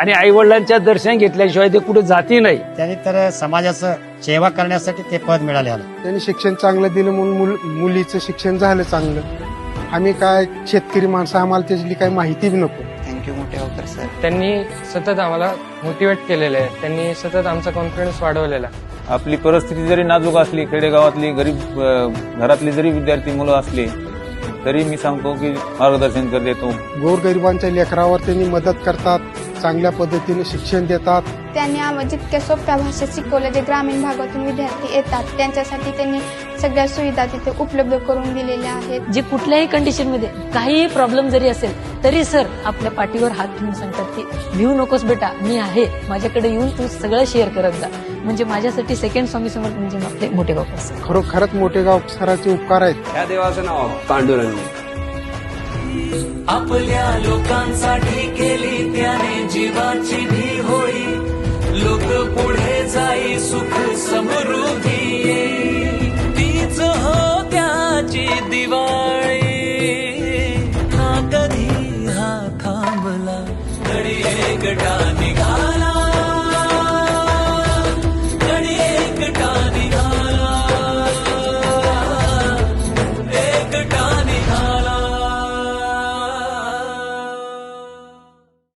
आणि आई वडिलांच्या दर्शन घेतल्याशिवाय ते कुठे जाती नाही. त्यांनी तर समाजाचं सेवा करण्यासाठी ते पद मिळाले. त्यांनी शिक्षण चांगलं दिलं म्हणून मुलीचं शिक्षण झालं चांगलं. आम्ही काय शेतकरी माणसं, आम्हाला त्याची काही माहिती बी नको. Thank you Mothegaonkar sir. त्यांनी सतत आम्हाला मोटिवेट केलेलं आहे. त्यांनी सतत आमचा कॉन्फिडन्स वाढवलेला. आपली परिस्थिती जरी नाजूक असली, खेडेगावातली गरीब घरातली जरी विद्यार्थी मुलं असली तरी मी सांगतो की मार्गदर्शन करते तो. गोरगरिबांच्या लेकरावर त्यांनी मदत करतात, चांगल्या पद्धतीने शिक्षण देतात. त्यांनी आम्हाला जितक्या सोप्या भाषेत शिकवलं, जे ग्रामीण भागातून विद्यार्थी येतात त्यांच्यासाठी त्यांनी सगळ्या सुविधा तिथे उपलब्ध करून दिलेल्या आहेत. जे कुठल्याही कंडिशनमध्ये काहीही प्रॉब्लेम जरी असेल तरी सर आपल्या पाठीवर हात ठेवून सांगतात की भिवू नकोस बेटा, मी आहे, माझ्याकडे येऊन तू सगळं शेअर करत जा. म्हणजे माझ्यासाठी सेकंड स्वामी समर्थ म्हणजे आपले मोठेगावकर सर. खरोखरच मोठेगाव सराचे उपकार आहेत. त्या देवाचं नाव पांडुरंग. आपल्या लोकांसाठी केली त्याने जीवाची भी होळी. लोक पुढे जाई, सुख समृद्धी येई. तीच हो त्याची दिवाळी. ना कधी हा थांबला, तरी एकटा निघाला.